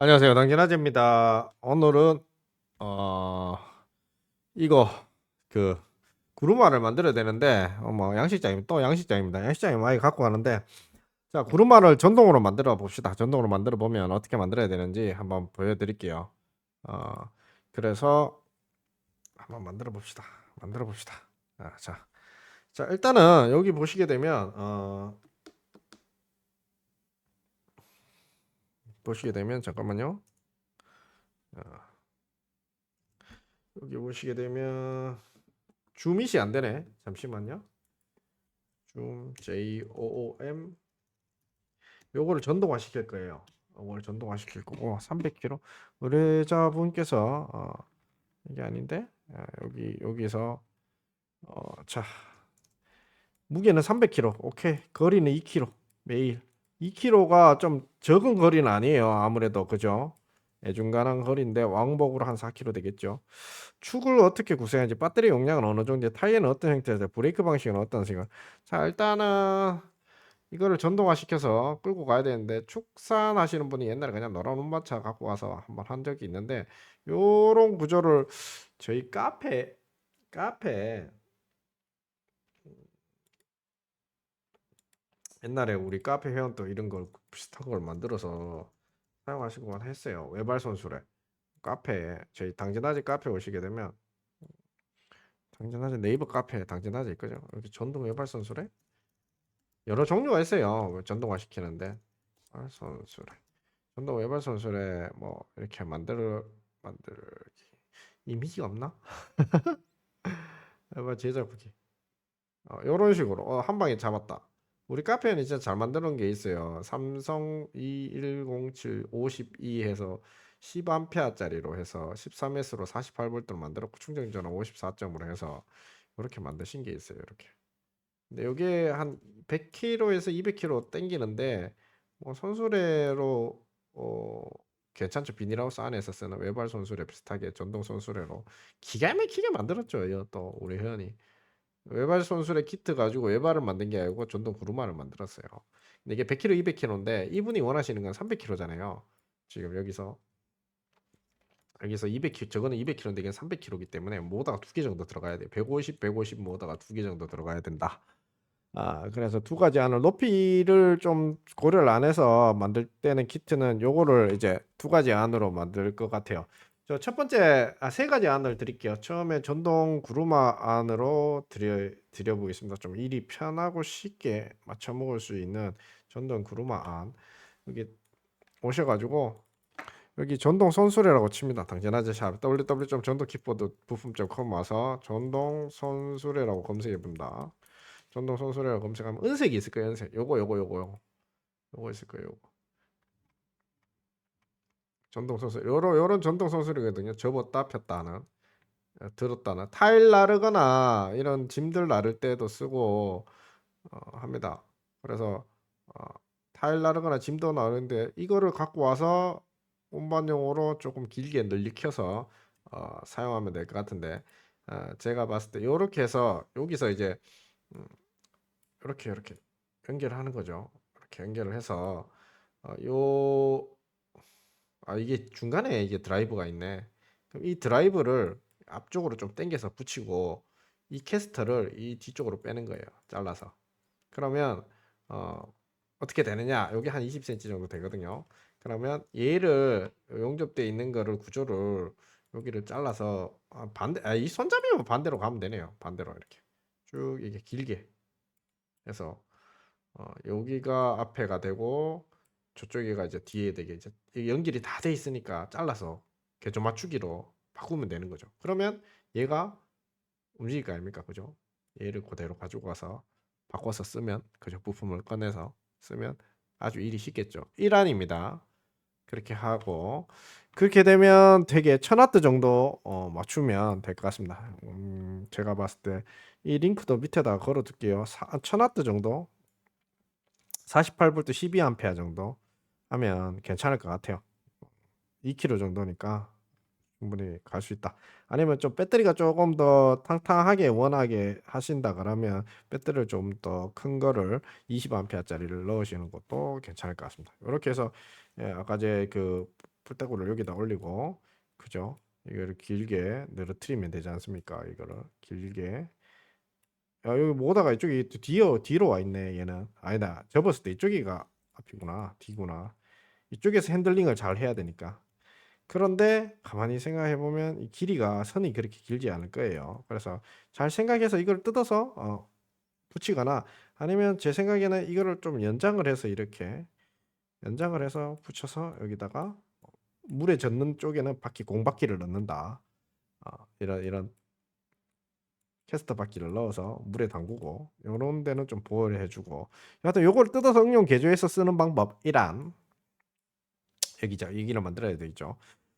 안녕하세요. 당진아재입니다. 오늘은 어 이거 그 구루마를 만들어야 되는데 뭐 양식장이 또 양식장입니다. 양식장이 많이 갖고 가는데 자 구루마를 전동으로 만들어 봅시다. 전동으로 만들어 보면 어떻게 만들어야 되는지 한번 보여드릴게요. 어 그래서 한번 만들어 봅시다. 만들어 봅시다. 자 일단은 여기 보시게 되면 잠깐만요. 어, 여기 보시게 되면 줌밋이 안 되네. 잠시만요. 줌 JOOM 요거를 전동화 시킬 거예요. 요거를 전동화 시킬 거고 300kg 의뢰자분께서 이게 아닌데 여기서 자 무게는 300kg 오케이 거리는 2kg 매일 2kg가 좀 적은 거리는 아니에요. 아무래도 그죠? 애중간한 거리인데 왕복으로 한 4kg 되겠죠. 축을 어떻게 구성하는지 배터리 용량은 어느 정도 타이어는 어떤 형태에서 브레이크 방식은 어떤 식으로 자 일단은 이거를 전동화 시켜서 끌고 가야 되는데 축산하시는 분이 옛날에 그냥 노란 운반차 갖고 와서 한번 한 적이 있는데 요런 구조를 저희 카페 옛날에 우리 카페 회원도 이런 걸 비슷한 걸 만들어서 사용하시곤 했어요. 외발 손수레 카페에 저희 당진아재 카페 오시게 되면 당진아재 네이버 카페에 당진아재 있거든요. 여기 전동 외발 손수레 여러 종류가 있어요. 전동화 시키는데 외발 손수레 전동 외발 손수레 뭐 이렇게 만들기 이미지가 없나? 외발 제작 후기 요런 식으로 한 방에 잡았다. 우리 카페는 진짜 잘 만드는 게 있어요. 삼성 2107 52 해서 10A짜리로 해서 13S로 48V로 만들었고 충전 전원 54점으로 해서 이렇게 만드신 게 있어요. 이렇게. 근데 이게 한 100km에서 200km 땡기는데 뭐 손수레로 괜찮죠. 비닐하우스 안에서 쓰는 외발 손수레 비슷하게 전동 손수레로 기가 막히게 만들었죠. 또 우리 회원이 외발 손수레 키트 가지고 외발을 만든 게 아니고 전동 구루마를 만들었어요. 근데 이게 100km, 200km인데 이분이 원하시는 건 300km잖아요. 지금 여기서 200km 저거는 200km인데 이게 300km이기 때문에 모다가 두 개 정도 들어가야 돼요. 150, 150 모다가 두 개 정도 들어가야 된다. 그래서 두 가지 안을 높이를 좀 고려를 안 해서 만들 때는 키트는 요거를 이제 두 가지 안으로 만들 것 같아요. 저 첫 번째, 세 가지 안을 드릴게요. 처음에 전동 구루마 안으로 드려 보겠습니다. 좀 일이 편하고 쉽게 맞춰 먹을 수 있는 전동 구루마 안. 여기 오셔가지고 여기 전동 손수레라고 칩니다. 당진아재 샵 www.전동 킥보드 부품.com 와서 전동 손수레라고 검색해 봅니다. 전동 손수레라고 검색하면 은색이 있을 거예요. 은색. 요거 있을 거예요. 요거. 전동 손수레. 요런 전동 손수레거든요. 접었다 폈다 하는. 들었다는 타일 나르거나 이런 짐들 나를 때도 쓰고 합니다. 그래서 어, 타일 나르거나 짐도 나르는데 이거를 갖고 와서 운반용으로 조금 길게 늘리켜서 사용하면 될 것 같은데 제가 봤을 때 요렇게 해서 여기서 이제 음, 이렇게 연결하는 거죠. 이렇게 연결을 해서 요 이게 중간에 이게 드라이브가 있네. 그럼 이 드라이브를 앞쪽으로 좀 당겨서 붙이고 이 캐스터를 이 뒤쪽으로 빼는 거예요. 잘라서. 그러면 어, 어떻게 되느냐? 여기 한 20cm 정도 되거든요. 그러면 얘를 용접되어 있는 거를 구조를 여기를 잘라서 이 손잡이면 반대로 가면 되네요. 반대로 이렇게 쭉 이게 길게 해서 여기가 앞에가 되고 저쪽이가 이제 뒤에 되게 이제 이게 연결이 다 돼 있으니까 잘라서 개조 맞추기로 바꾸면 되는 거죠. 그러면 얘가 움직일 거 아닙니까? 그죠? 얘를 그대로 가지고 가서 바꿔서 쓰면 그죠? 부품을 꺼내서 쓰면 아주 일이 쉽겠죠. 1안입니다. 그렇게 하고 그렇게 되면 되게 1000W 정도 맞추면 될 것 같습니다. 제가 봤을 때 이 링크도 밑에다 걸어 둘게요. 1000W 정도 48V 12A 정도 하면 괜찮을 것 같아요. 2kg 정도니까 충분히 갈 수 있다. 아니면 좀 배터리가 조금 더 탕탕하게 원하게 하신다 그러면 배터리를 좀 더 큰 거를 20A짜리를 넣으시는 것도 괜찮을 것 같습니다. 이렇게 해서 아까 제 그 풀떼구를 여기다 올리고, 그죠? 이거를 길게 늘어뜨리면 되지 않습니까? 이거를 길게. 여기 모다가 이쪽이 뒤로 와 있네. 얘는 아니다. 접었을 때 이쪽이가 앞이구나, 뒤구나. 이쪽에서 핸들링을 잘 해야 되니까. 그런데 가만히 생각해 보면 이 길이가 선이 그렇게 길지 않을 거예요. 그래서 잘 생각해서 이걸 뜯어서 붙이거나, 아니면 제 생각에는 이거를 좀 연장을 해서 이렇게 연장을 해서 붙여서 여기다가 물에 젖는 쪽에는 바퀴 공바퀴를 넣는다. 이런 캐스터 바퀴를 넣어서 물에 담그고, 이런 데는 좀 보호를 해주고, 여하튼 요걸 뜯어서 응용 개조해서 쓰는 방법이란, 여기를 만들어야 되겠죠.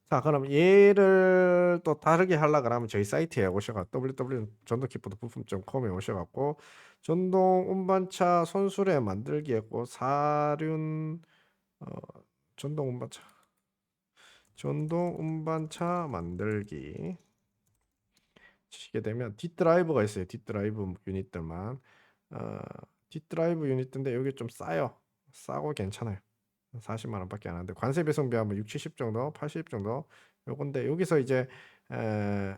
자, 그럼 얘를 또 다르게 하려고 하면 저희 사이트에 오셔가 www.전동키보드부품.com에 오셔갖고 전동 운반차 손수레 만들기 했고 사륜 어, 전동 운반차 만들기 치시게 되면 뒷드라이브가 있어요. 뒷드라이브 유닛들만. 어, 뒷드라이브 유닛인데 여기 좀 싸고 괜찮아요. 40만 원밖에 안 하는데 관세 배송비하면 6, 70 정도, 80 정도 요건데, 여기서 이제 에,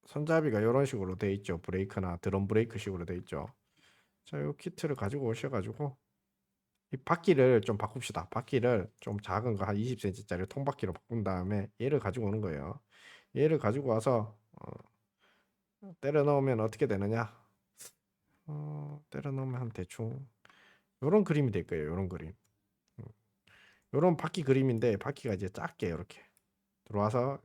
손잡이가 이런 식으로 돼 있죠. 브레이크나 드럼 브레이크 식으로 돼 있죠. 자, 요 키트를 가지고 오셔가지고 이 바퀴를 좀 바꿉시다. 바퀴를 좀 작은 거 한 20cm짜리 통바퀴로 바꾼 다음에 얘를 가지고 오는 거예요. 얘를 가지고 와서 때려 넣으면 어떻게 되느냐? 때려 넣으면 한 대충 요런 그림이 될 거예요. 요런 그림. 요런 바퀴 그림인데, 바퀴가 이제 작게 이렇게 들어와서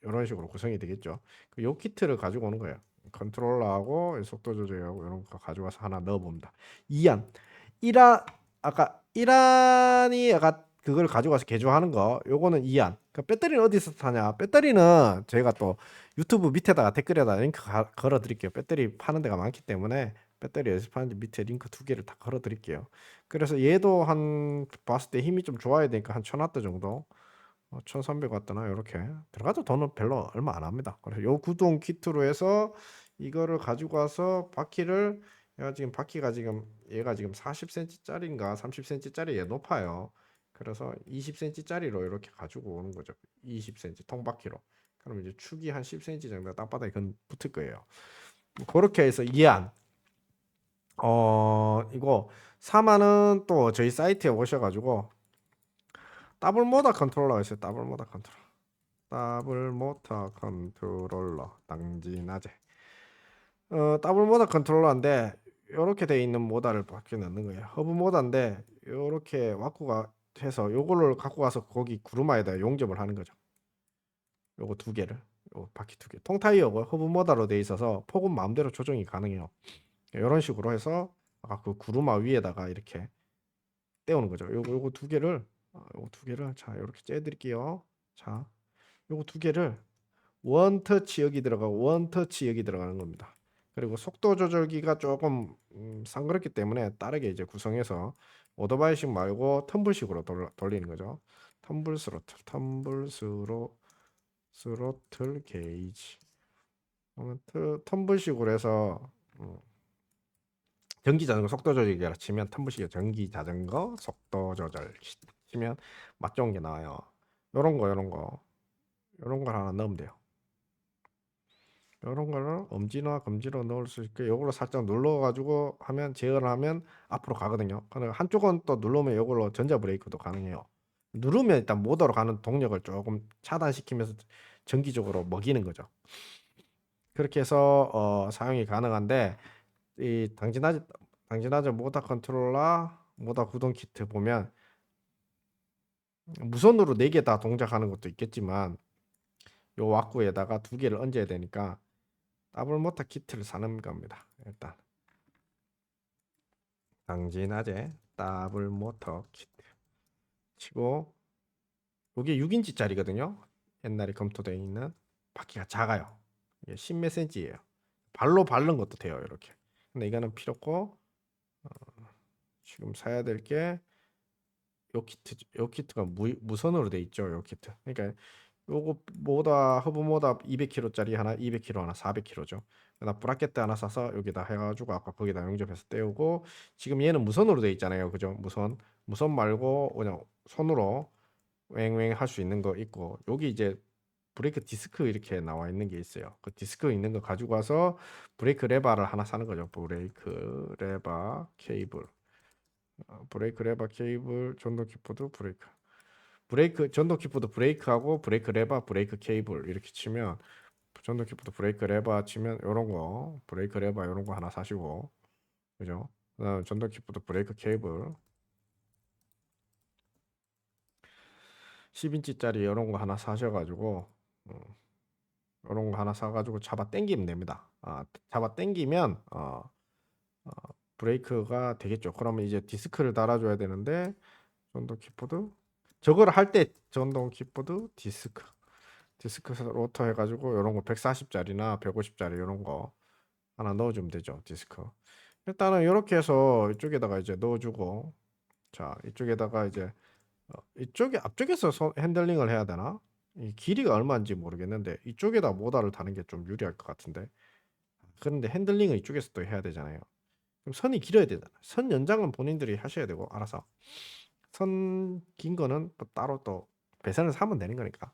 이런 식으로 구성이 되겠죠. 요 키트를 가지고 오는 거예요. 컨트롤러하고 속도 조절하고 이런 거 가져와서 하나 넣어 봅니다. 이안 이란 아까 이란이 아까 그걸 가져가서 개조하는 거, 요거는 이안. 그 배터리는 어디서 사냐? 배터리는 제가 또 유튜브 밑에다가 댓글에다 링크 걸어 드릴게요. 배터리 파는 데가 많기 때문에 배터리 어디서 파는지 밑에 링크 2개를 다 걸어 드릴게요. 그래서 얘도 한 봤을 때 힘이 좀 좋아야 되니까 한 1000W 정도, 1300W나 이렇게 들어가도 돈은 별로 얼마 안 합니다. 그래서 요 구동 키트로 해서 이거를 가지고 와서 바퀴를, 얘가 지금 40cm짜리인가 30cm짜리 얘 높아요. 그래서 20cm짜리로 이렇게 가지고 오는 거죠. 20cm 통바퀴로. 그럼 이제 축이 한 10cm 정도 땅바닥에 붙을 거예요. 그렇게 해서 이안 이거 4만원 또 저희 사이트에 오셔가지고 더블 모터 컨트롤러가 있어요. 더블 모터 컨트롤러 당진하제. 더블 모터 컨트롤러인데 이렇게 돼 있는 모터를 밖에 넣는 거예요. 허브 모터인데 이렇게 와꾸가 해서 요거를 갖고 가서 거기 구루마에다 용접을 하는 거죠. 요거 2개를, 요 바퀴 2개. 통타이어고 허브 모터로 돼 있어서 폭은 마음대로 조정이 가능해요. 이런 식으로 해서 아까 그 구루마 위에다가 이렇게 떼우는 거죠. 요거 2개를 자 이렇게 째어 드릴게요. 자, 요거 2개를 원터치 여기 들어가고 원터치 여기 들어가는 겁니다. 그리고 속도 조절기가 조금 상그럽기 때문에 다르게 이제 구성해서 오토바이식 말고 텀블식으로 돌리는 거죠. 스로틀 게이지. 그러면 텀블식으로 해서 전기 자전거 속도 조절기라 치면 텀블식에 전기 자전거 속도 조절 치면 맛 좋은 게 나와요. 요런 걸 하나 넣으면 돼요. 이런 거를 엄지나 검지로 넣을 수 있게 이걸로 살짝 눌러가지고 하면, 제어를 하면 앞으로 가거든요. 그러니까 한쪽은 또 누르면 이걸로 전자 브레이크도 가능해요. 누르면 일단 모터로 가는 동력을 조금 차단시키면서 전기적으로 먹이는 거죠. 그렇게 해서 사용이 가능한데, 이 당진하자 모터 컨트롤러 모터 구동 키트 보면 무선으로 4개 다 동작하는 것도 있겠지만 요 왁구에다가 2개를 얹어야 되니까 더블 모터 키트를 사는 겁니다. 일단 당진하제 더블 모터 키트 치고, 이게 6인치짜리거든요. 옛날에 검토되어 있는. 바퀴가 작아요. 이게 10몇 cm예요. 발로 밟는 것도 돼요. 이렇게. 근데 이거는 필요 없고, 지금 사야 될 게 요 키트가 무선으로 돼 있죠. 요 키트. 그러니까 요거 허브 모다 200kg짜리 하나, 200kg 하나, 400kg죠. 나 브라켓 하나 사서 여기다 해가지고 아까 거기다 용접해서 떼우고, 지금 얘는 무선으로 돼 있잖아요. 그죠? 무선 말고 그냥 손으로 왱왱 할 수 있는 거 있고, 여기 이제 브레이크 디스크 이렇게 나와 있는 게 있어요. 그 디스크 있는 거 가지고 와서 브레이크 레버를 하나 사는 거죠. 브레이크 레버 케이블. 브레이크 레버 케이블, 전동 키보드, 브레이크 전동 키보드 브레이크하고 브레이크 레버 브레이크 케이블 이렇게 치면, 전동 키보드 브레이크 레버 치면 요런 거 브레이크 레버 요런 거 하나 사시고, 그죠? 그다음 전동 키보드 브레이크 케이블 10인치짜리 요런 거 하나 사셔가지고, 요런 거 하나 사가지고 잡아 당기면 됩니다. 잡아 당기면 어, 브레이크가 되겠죠. 그러면 이제 디스크를 달아줘야 되는데, 전동 키보드 저거를 할 때 전동 키보드 디스크 로터 해가지고 요런 거 140짜리나 150짜리 요런 거 하나 넣어주면 되죠. 디스크 일단은 이렇게 해서 이쪽에다가 이제 넣어주고, 자 이쪽에다가 이제 이쪽에 앞쪽에서 핸들링을 해야 되나? 이 길이가 얼마인지 모르겠는데 이쪽에다 모달을 다는 게 좀 유리할 것 같은데, 그런데 핸들링을 이쪽에서 또 해야 되잖아요. 그럼 선이 길어야 되잖아. 선 연장은 본인들이 하셔야 되고, 알아서 선 긴 거는 또 따로 또 배선을 사면 되는 거니까.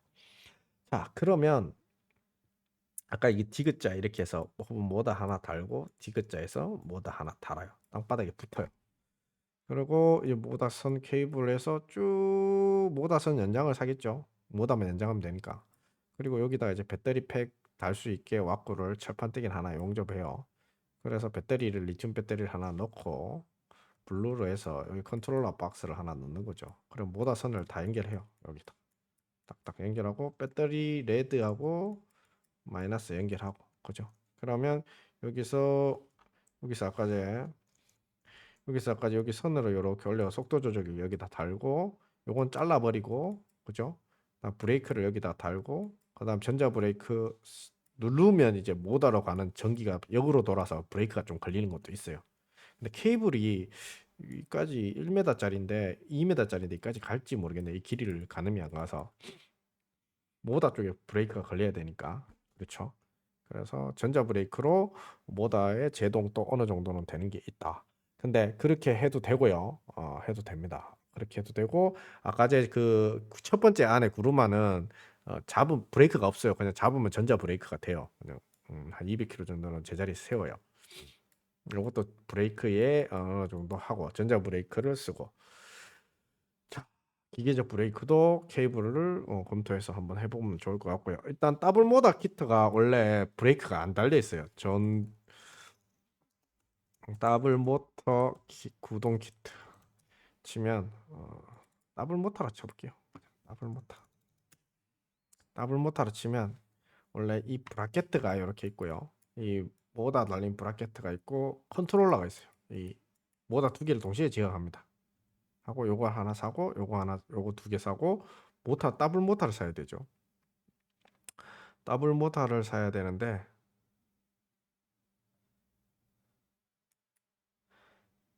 자 그러면 아까 이게 디귿자 이렇게 해서 뭐다 하나 달고, 디귿자에서 뭐다 하나 달아요. 땅바닥에 붙어요. 그리고 이 모다선 케이블에서 쭉 모다선 연장을 사겠죠. 모다만 연장하면 되니까. 그리고 여기다 이제 배터리 팩 달 수 있게 와꾸를 철판떼기 하나 용접해요. 그래서 배터리를 리튬 배터리를 하나 넣고 블루로 해서 여기 컨트롤러 박스를 하나 넣는 거죠. 그럼 모다선을 다 연결해요. 여기다 딱딱 연결하고 배터리 레드하고 마이너스 연결하고, 그죠? 그러면 여기서 여기서 아까 제 여기서 아까 여기 선으로 이렇게 올려 속도 조절기 여기다 달고, 요건 잘라버리고, 그죠? 그다음 브레이크를 여기다 달고, 그다음 전자 브레이크 누르면 이제 모다로 가는 전기가 역으로 돌아서 브레이크가 좀 걸리는 것도 있어요. 근데 케이블이 여기까지 1m짜리인데 2m짜리인데 여기까지 갈지 모르겠네. 이 길이를 가늠이 안 가서 모다 쪽에 브레이크가 걸려야 되니까, 그렇죠? 그래서 전자 브레이크로 모다의 제동도 어느 정도는 되는 게 있다. 근데 그렇게 해도 되고요. 해도 됩니다. 그렇게 해도 되고, 아까 제 그 첫 번째 안에 구루마는 잡은 브레이크가 없어요. 그냥 잡으면 전자 브레이크가 돼요. 그냥 한 200km 정도는 제자리에 세워요. 이것도 브레이크에 어느 정도 하고 전자 브레이크를 쓰고. 자, 기계적 브레이크도 케이블을 검토해서 한번 해보면 좋을 것 같고요. 일단 더블 모다 키트가 원래 브레이크가 안 달려 있어요. 전 더블 모터 구동 키트 치면 더블 모터라 쳐볼게요. 더블 모터. 더블 모터로 치면 원래 이 브라켓트가 이렇게 있고요. 이 모다 달린 브라켓트가 있고 컨트롤러가 있어요. 이 모다 두 개를 동시에 제어합니다. 하고 요거 하나 사고 요거 하나 요거 두 개 사고, 모터 더블 모터를 사야 되죠. 더블 모터를 사야 되는데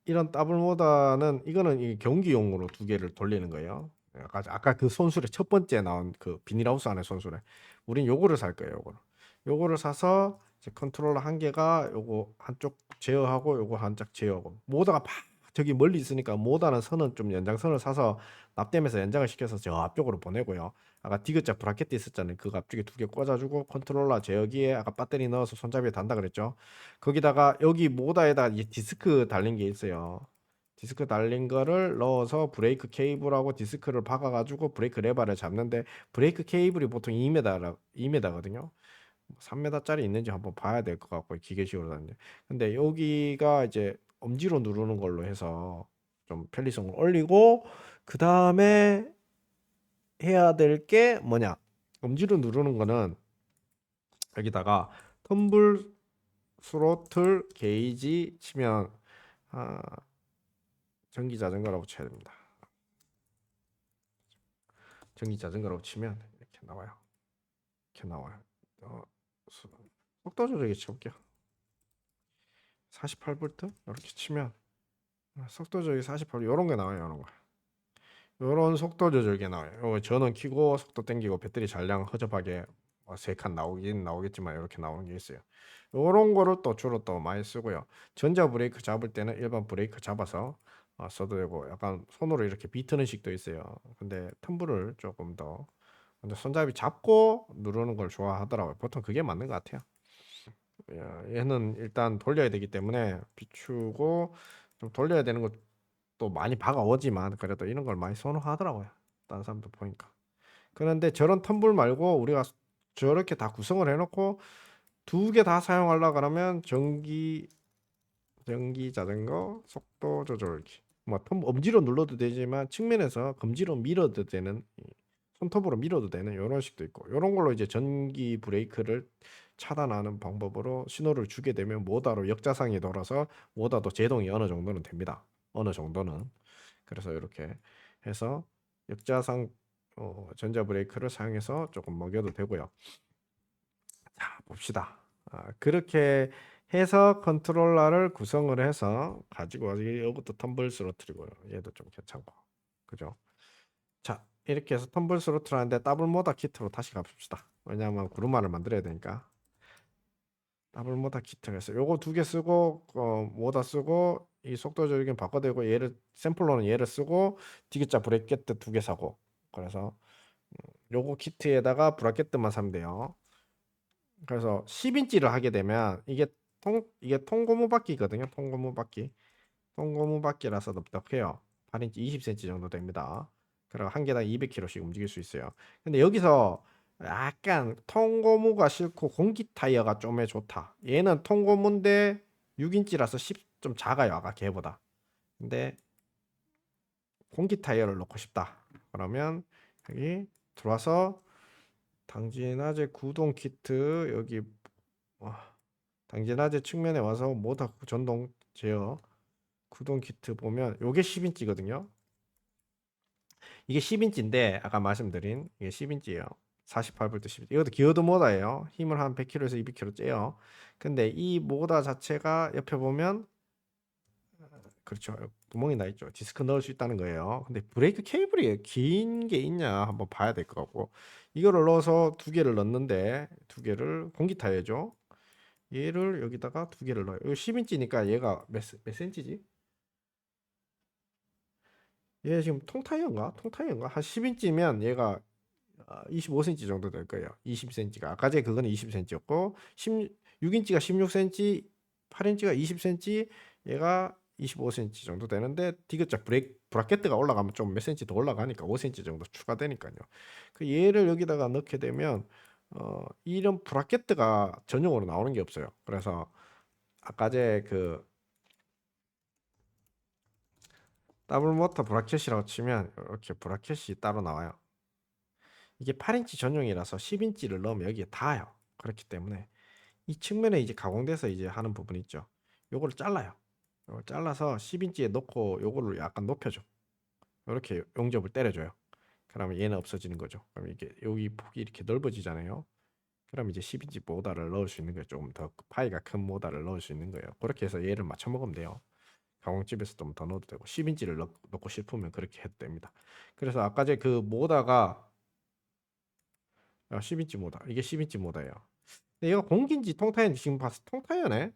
이런 더블 모터는 이거는 이 경기용으로 두 개를 돌리는 거예요. 아까 그 손수레 첫 번째 나온 그 비닐하우스 안에 손수레, 우린 요거를 살 거예요. 요거를 사서 이제 컨트롤러 한 개가 요거 한쪽 제어하고 요거 한쪽 제어하고, 모터가 막 저기 멀리 있으니까 모터는 선은 좀 연장선을 사서 납땜해서 연장을 시켜서 저 앞쪽으로 보내고요. 아까 디귿자 브라켓 있었잖아요. 그거 앞쪽에 두 개 꽂아주고 컨트롤러 제어기에 아까 배터리 넣어서 손잡이에 단다 그랬죠. 거기다가 여기 모다에다 이 디스크 달린 게 있어요. 디스크 달린 거를 넣어서 브레이크 케이블하고 디스크를 박아가지고 브레이크 레버를 잡는데, 브레이크 케이블이 보통 2m거든요. 3m짜리 있는지 한번 봐야 될 것 같고, 기계식으로 다는데. 근데 여기가 이제 엄지로 누르는 걸로 해서 좀 편리성을 올리고, 그 다음에 해야 될 게 뭐냐? 엄지로 누르는 거는 여기다가 텀블 스로틀 게이지 치면 아, 전기 자전거라고 쳐야 됩니다. 전기 자전거라고 치면 이렇게 나와요. 이렇게 나와요. 속도 조절기 쳐볼게요. 48V 이렇게 치면 속도 조절기 48V 이런 게 나와요. 이런 거. 이런 속도 조절기 나와요. 이거 전원 켜고 속도 당기고 배터리 잔량 허접하게 3칸 나오긴 나오겠지만 이렇게 나오는 게 있어요. 이런 거를 또 주로 또 많이 쓰고요. 전자 브레이크 잡을 때는 일반 브레이크 잡아서 써도 되고 약간 손으로 이렇게 비트는 식도 있어요. 근데 텀블을 조금 더 근데 손잡이 잡고 누르는 걸 좋아하더라고요. 보통 그게 맞는 것 같아요. 얘는 일단 돌려야 되기 때문에 비추고 좀 돌려야 되는 것도 많이 박아오지만 그래도 이런 걸 많이 선호하더라고요. 다른 사람도 보니까. 그런데 저런 텀블 말고 우리가 저렇게 다 구성을 해놓고 두 개 다 사용하려 그러면 전기 자전거 속도 조절기 뭐 엄지로 눌러도 되지만 측면에서 검지로 밀어도 되는 손톱으로 밀어도 되는 이런 식도 있고 이런 걸로 이제 전기 브레이크를 차단하는 방법으로 신호를 주게 되면 모다로 역자상이 돌아서 모다도 제동이 어느 정도는 됩니다. 어느 정도는. 그래서 이렇게 해서 역자상 전자 브레이크를 사용해서 조금 먹여도 되고요. 자, 봅시다. 그렇게 해서 컨트롤러를 구성을 해서 가지고 이것도 텀블 스로틀이고요. 얘도 좀 괜찮고. 그죠? 자, 이렇게 해서 텀블 스로틀 하는데 더블 모다 키트로 다시 가봅시다. 왜냐하면 구루마를 만들어야 되니까. 더블 모다 키트를 해서 요거 두 개 쓰고 모다 쓰고 이 속도 조절기 바꿔대고 얘를 샘플러는 얘를 쓰고 디귿자 브레이켓 두 개 사고 그래서 요거 키트에다가 브라켓만 사면 돼요. 그래서 10인치를 하게 되면 이게 통고무 바퀴거든요. 통고무 바퀴. 통고무 바퀴라서 넉넉해요. 8인치 20cm 정도 됩니다. 그리고 한 개당 200km씩 움직일 수 있어요. 근데 여기서 약간 통고무가 싫고 공기 타이어가 좀 좋다. 얘는 통고무인데 6인치라서 좀 작아요. 아까 걔보다. 근데 공기 타이어를 넣고 싶다. 그러면 여기 들어와서 당진화재 구동 키트 여기 당진화재 측면에 와서 모터 전동 제어 구동 키트 보면 요게 10인치거든요. 이게 10인치인데 아까 말씀드린 이게 10인치예요. 48V 10인치. 이것도 기어드 모터예요. 힘을 한 100kg에서 200kg 째요. 근데 이 모터 자체가 옆에 보면 그렇죠. 구멍이 나 있죠. 디스크 넣을 수 있다는 거예요. 근데 브레이크 케이블이 긴 게 있냐 한번 봐야 될 것 같고 이거를 넣어서 두 개를 넣는데 두 개를 공기 타이어죠. 얘를 여기다가 두 개를 넣어요. 이거 10인치니까 얘가 몇 센치지? 얘 지금 통타이어인가? 통타이어인가? 한 10인치면 얘가 25cm 정도 될 거예요. 20cm가 아까 전에 그거는 20cm였고 6인치가 16cm, 8인치가 20cm, 얘가 25cm 정도 되는데 디귿자 브라켓트가 올라가면 좀 몇 cm 더 올라가니까 5cm 정도 추가되니까요. 그 얘를 여기다가 넣게 되면 이런 브라켓트가 전용으로 나오는 게 없어요. 그래서 아까 전그 더블 모터 브라켓이라고 치면 이렇게 브라켓이 따로 나와요. 이게 8인치 전용이라서 10인치를 넣으면 여기에 닿아요. 그렇기 때문에 이 측면에 이제 가공돼서 이제 하는 부분 있죠. 요거를 잘라요. 요걸 잘라서 10인치에 넣고 요거를 약간 높여줘. 이렇게 용접을 때려줘요. 그러면 얘는 없어지는 거죠. 그럼 이게 여기 폭이 이렇게 넓어지잖아요. 그럼 이제 10인치 모다를 넣을 수 있는 거예요. 조금 더 파이가 큰 모다를 넣을 수 있는 거예요. 그렇게 해서 얘를 맞춰 먹으면 돼요. 가공집에서 좀 더 넣어도 되고 10인치를 넣고 싶으면 그렇게 해도 됩니다. 그래서 아까 그 모다가 10인치 모다. 이게 10인치 모다예요. 근데 얘가 공기인지 통타이어인지 지금 봤을 때 통타이어네.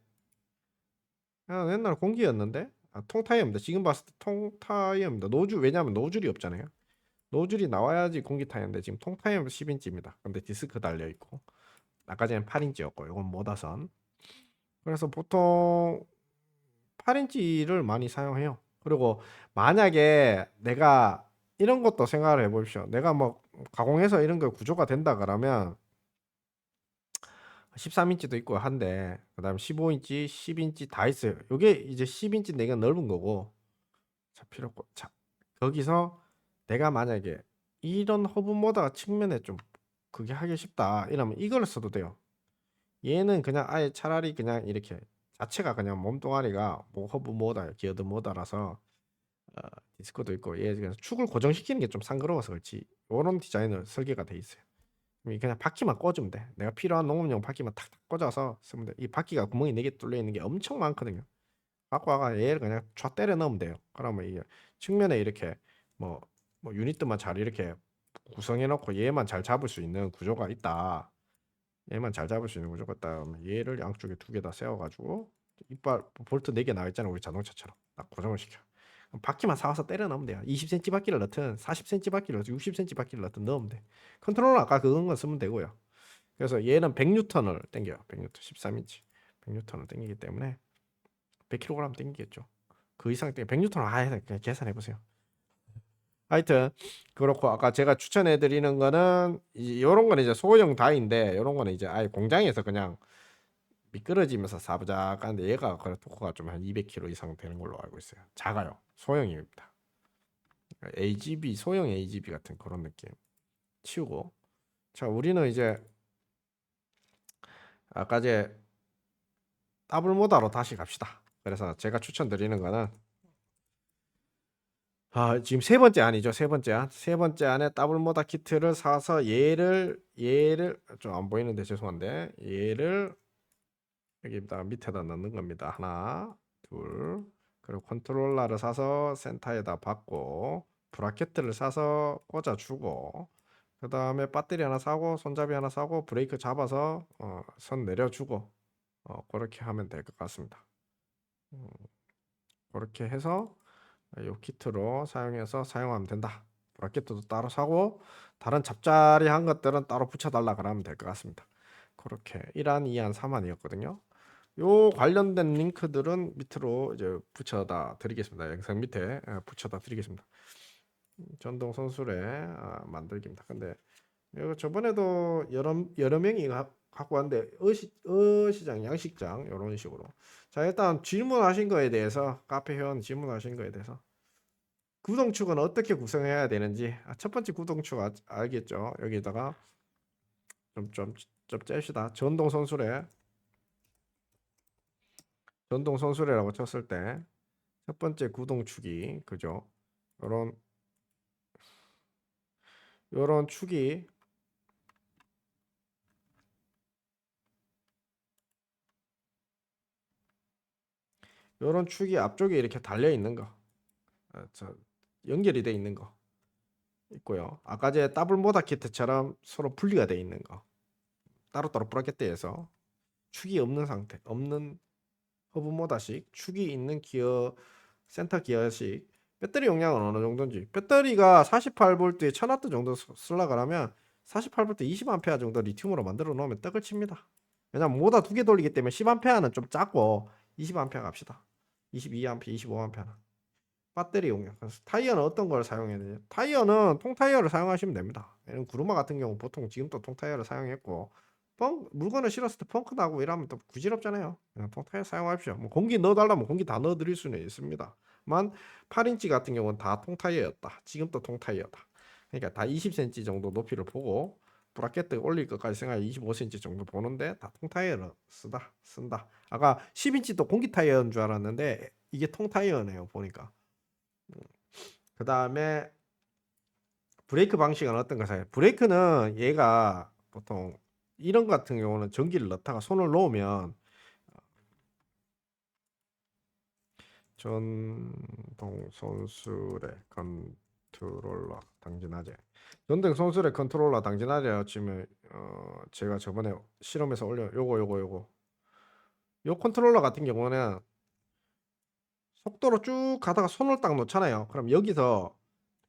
옛날 공기였는데 통타이어입니다. 지금 봤을 때 통타이어입니다. 왜냐하면 노즐이 없잖아요. 노즐이 나와야지 공기 타이어인데 지금 통타이어 10인치입니다. 근데 디스크 달려 있고 아까 전에 8인치였고 이건 모다선. 그래서 보통 8인치를 많이 사용해요. 그리고 만약에 내가 이런 것도 생각을 해보십시오. 내가 뭐 가공해서 이런 거 구조가 된다 그러면 13인치도 있고 한데 그다음 15인치, 10인치 다 있어요. 이게 이제 10인치 내가 넓은 거고 자 필요 없고 자 거기서 내가 만약에 이런 허브 모다 측면에 좀 그게 하기 쉽다 이러면 이걸 써도 돼요. 얘는 그냥 아예 차라리 그냥 이렇게 자체가 그냥 몸뚱아리가 뭐 허브 모다, 기어드 모다라서 어, 디스크도 있고 얘 그냥 축을 고정시키는 게 좀 상그러워서 그렇지. 이런 디자인으로 설계가 돼 있어요. 그냥 바퀴만 꽂으면 돼. 내가 필요한 농업용 바퀴만 탁탁 꽂아서 쓰면 돼. 이 바퀴가 구멍이 4개 뚫려 있는 게 엄청 많거든요. 갖고 와가 얘를 그냥 쫙 때려 넣으면 돼요. 그러면 이 측면에 이렇게 뭐, 뭐 유닛들만 잘 이렇게 구성해 놓고 얘만 잘 잡을 수 있는 구조가 있다. 얘만 잘 잡을 수 있는 구조가 있다. 그러면 얘를 양쪽에 두 개 다 세워가지고 이빨 볼트 4개 나와 있잖아. 우리 자동차처럼 딱 고정을 시켜. 바퀴만 사와서 때려 넣으면 돼요. 20cm 바퀴를 넣든 40cm 바퀴를 넣든 60cm 바퀴를 넣든 넣으면 돼. 컨트롤러 아까 그건 거 쓰면 되고요. 그래서 얘는 100N을 당겨요. 100N 13인치 100N을 당기기 때문에 100kg 당기겠죠. 그 이상 땡 100N 그냥 계산해 보세요. 하여튼 그렇고 아까 제가 추천해 드리는 거는 이런 거는 이제 소형 다인데 이런 거는 이제 아예 공장에서 그냥 미끄러지면서 사부작한데 얘가 그래 토크가 좀 한 200kg 이상 되는 걸로 알고 있어요. 작아요. 소형입니다. AGB 소형 AGB 같은 그런 느낌 치우고 자 우리는 이제 아까 제 더블 모다로 다시 갑시다. 그래서 제가 추천드리는 거는 지금 세 번째 안이죠. 세 번째 안. 세 번째 안에 더블 모다 키트를 사서 얘를 좀 안 보이는데 죄송한데 얘를 여기다 밑에다 넣는 겁니다. 하나, 둘. 그리고 컨트롤러를 사서 센터에다 받고 브라켓들을 사서 꽂아주고 그 다음에 배터리 하나 사고 손잡이 하나 사고 브레이크 잡아서 선 내려주고 그렇게 하면 될 것 같습니다. 그렇게 해서 이 키트로 사용해서 사용하면 된다. 브라켓도 따로 사고 다른 잡자리한 것들은 따로 붙여달라 그러면 될 것 같습니다. 그렇게 1안, 2안, 3안이었거든요. 요 관련된 링크들은 밑으로 이제 붙여다 드리겠습니다. 영상 밑에 붙여다 드리겠습니다. 전동 손수레 만들기입니다. 근데 이거 저번에도 여러 명이 갖고 왔는데 어시장, 양식장 이런 식으로. 자 일단 질문하신 거에 대해서 카페 회원 질문하신 거에 대해서 구동축은 어떻게 구성해야 되는지 첫 번째 구동축 알겠죠? 여기다가 좀 잽시다. 전동 손수레라고 쳤을 때 첫 번째 구동축이 그죠? 요런 축이 요런 축이 앞쪽에 이렇게 달려 있는 거 연결이 돼 있는 거 있고요. 아까 제 더블 모다 키트처럼 서로 분리가 돼 있는 거 따로따로 브라켓대에서 축이 없는 상태 없는 허브 모다식 축이 있는 기어 센터 기어식 배터리 용량은 어느 정도인지 배터리가 48V에 1000W 정도 쓰려고 하면 48V 20A 정도 리튬으로 만들어 놓으면 떡을 칩니다. 왜냐면 모다 두 개 돌리기 때문에 10A는 좀 작고 20A 갑시다. 22A, 25A는 배터리 용량. 그래서 타이어는 어떤 걸 사용해야 되냐? 타이어는 통타이어를 사용하시면 됩니다. 구르마 같은 경우 보통 지금도 통타이어를 사용했고 물건을 실었을 때 펑크 나고 이러면 또 부질없잖아요. 그냥 통타이어 사용하십시오. 뭐 공기 넣어달라면 공기 다 넣어드릴 수는 있습니다. 만 8인치 같은 경우는 다 통타이어였다. 지금도 통타이어다. 그러니까 다 20cm 정도 높이를 보고 브라켓 올릴 것까지 생각해 25cm 정도 보는데 다 통타이어를 쓴다. 아까 10인치도 공기 타이어인 줄 알았는데 이게 통타이어네요. 보니까. 그 다음에 브레이크 방식은 어떤가 생각해요. 브레이크는 얘가 보통 이런 것 같은 경우는 전기를 넣다가 손을 놓으면 전동 손수레 컨트롤러 당진하제 전동 손수레 컨트롤러 당진하제 치면 제가 저번에 실험해서 올려 요거 요 컨트롤러 같은 경우는 속도로 쭉 가다가 손을 딱 놓잖아요. 그럼 여기서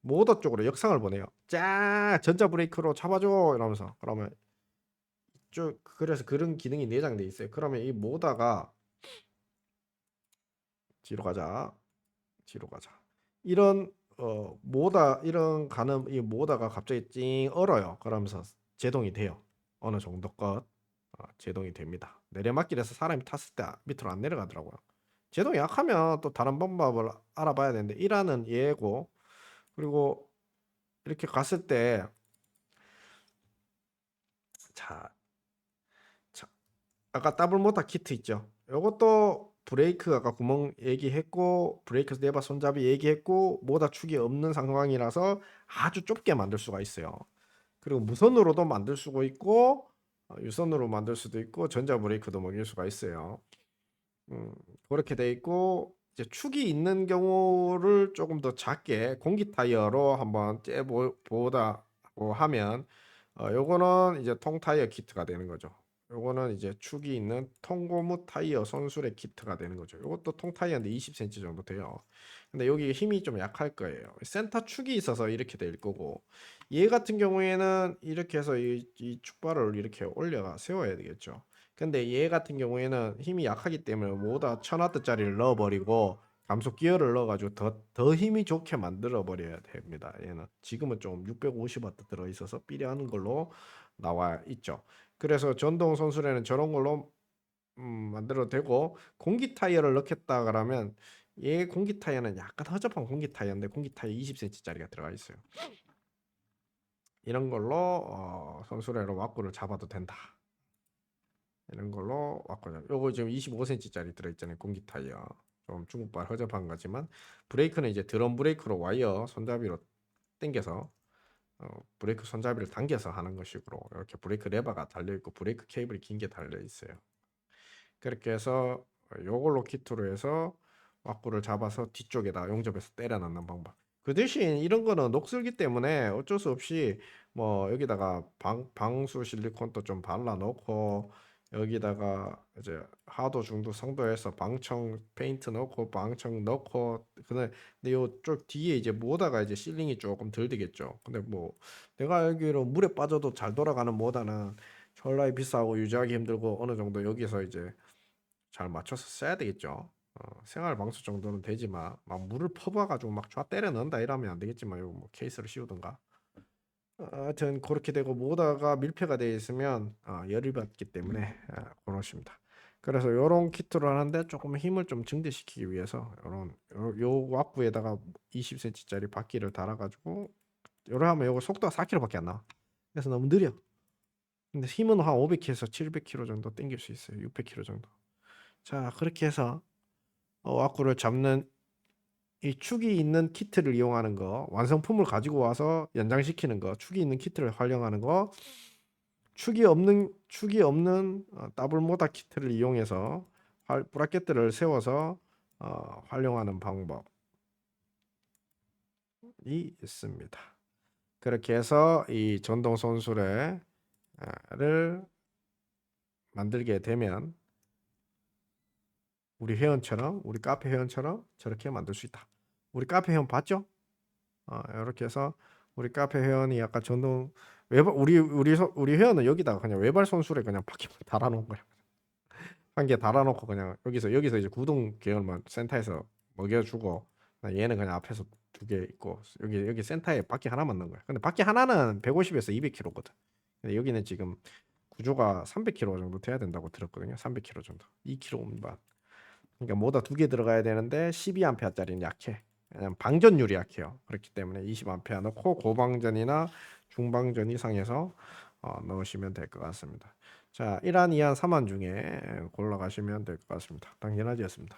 모터 쪽으로 역상을 보내요. 짜 전자 브레이크로 잡아줘 이러면서 그러면 쭉 그래서 그런 기능이 내장돼 있어요. 그러면 이 모터가 뒤로 가자. 이런 이런 가는 이 모터가 갑자기 찡 얼어요. 그러면서 제동이 돼요. 어느 정도 것 제동이 됩니다. 내려막길에서 사람이 탔을 때 밑으로 안 내려가더라고요. 제동이 약하면 또 다른 방법을 알아봐야 되는데 1하는 얘고 그리고 이렇게 갔을 때 자, 아까 더블 모터 키트 있죠. 요것도 브레이크 아까 구멍 얘기했고 브레이크 레버 손잡이 얘기했고 모터 축이 없는 상황이라서 아주 좁게 만들 수가 있어요. 그리고 무선으로도 만들 수가 있고 유선으로 만들 수도 있고 전자 브레이크도 먹일 수가 있어요. 그렇게 돼 있고 이제 축이 있는 경우를 조금 더 작게 공기 타이어로 한번 째보다고 하면 요거는 이제 통 타이어 키트가 되는 거죠. 요거는 이제 축이 있는 통고무 타이어 손수레 키트가 되는 거죠. 요것도 통 타이어인데 20cm 정도 돼요. 근데 여기 힘이 좀 약할 거예요. 센터 축이 있어서 이렇게 될 거고, 얘 같은 경우에는 이렇게 해서 이 축발을 이렇게 올려가 세워야 되겠죠. 근데 얘 같은 경우에는 힘이 약하기 때문에 모두 1000W짜리를 넣어버리고 감속 기어를 넣어가지고 더 힘이 좋게 만들어 버려야 됩니다. 얘는 지금은 좀 650W 들어 있어서 삐려하는 걸로 나와 있죠. 그래서 전동 선수레는 저런 걸로 만들어도 되고, 공기 타이어를 넣겠다 그러면 얘 공기 타이어는 약간 허접한 공기 타이어인데 공기 타이어 20cm짜리가 들어가 있어요. 이런 걸로 선수레로 왁구를 잡아도 된다. 이런 걸로 왁구 요거 지금 25cm짜리 들어있잖아요. 공기 타이어. 좀 중국발 허접한 거지만, 브레이크는 이제 드럼 브레이크로 와이어 손잡이로 당겨서 브레이크 손잡이를 당겨서 하는 것이고, 이렇게 브레이크 레버가 달려 있고 브레이크 케이블이 긴 게 달려 있어요. 그렇게 해서 요걸로 키트로 해서 왁구를 잡아서 뒤쪽에다 용접해서 때려 넣는 방법. 그 대신 이런 거는 녹슬기 때문에 어쩔 수 없이 뭐 여기다가 방수 실리콘도 좀 발라 놓고, 여기다가 이제 하도 중도 성도에서 방청 페인트 넣고 방청 넣고, 근데 요쪽 뒤에 이제 모다가 이제 실링이 조금 덜 되겠죠. 근데 뭐 내가 알기로 물에 빠져도 잘 돌아가는 모다는 졸라 비싸고 유지하기 힘들고, 어느 정도 여기서 이제 잘 맞춰서 써야 되겠죠. 생활 방수 정도는 되지만 막 물을 퍼부어가지고 막 쫙 때려 넣는다 이러면 안 되겠지만, 요뭐 케이스를 씌우든가. 하여튼 그렇게 되고 모다가 밀폐가 되어 있으면 열이 받기 때문에 그렇습니다. 그래서 요런 키트를 하는데 조금 힘을 좀 증대시키기 위해서 요 왁구에다가 20cm짜리 바퀴를 달아가지고 요래 하면 요거 속도가 4km밖에 안 나와. 그래서 너무 느려. 근데 힘은 한 500km에서 700km 정도 당길 수 있어요. 600km 정도. 자, 그렇게 해서 왁구를 잡는 이 축이 있는 키트를 이용하는 거, 완성품을 가지고 와서 연장시키는 거, 축이 있는 키트를 활용하는 거, 축이 없는 더블 모다 키트를 이용해서 브라켓들을 세워서 활용하는 방법이 있습니다. 그렇게 해서 이 전동 손수레를 만들게 되면 우리 카페 회원처럼 저렇게 만들 수 있다. 우리 카페 회원 봤죠? 이렇게 해서 우리 카페 회원이 약간 전동 외발 우리 회원은 여기다가 그냥 외발 손수레 그냥 바퀴만 달아놓은 거야. 한 개 달아놓고 그냥 여기서 이제 구동 계열만 센터에서 먹여주고, 얘는 그냥 앞에서 2개 있고, 여기 센터에 바퀴 하나만 넣은 거야. 근데 바퀴 하나는 150에서 200kg거든. 근데 여기는 지금 구조가 300kg 정도 돼야 된다고 들었거든요. 300kg 정도, 2kg만. 그러니까 모다 2개 들어가야 되는데 12A짜리는 약해. 왜냐면 방전율이 약해요. 그렇기 때문에 20A 넣고 고방전이나 중방전 이상에서 넣으시면 될 것 같습니다. 자, 1안, 2안, 3안 중에 골라가시면 될 것 같습니다. 당연하지였습니다.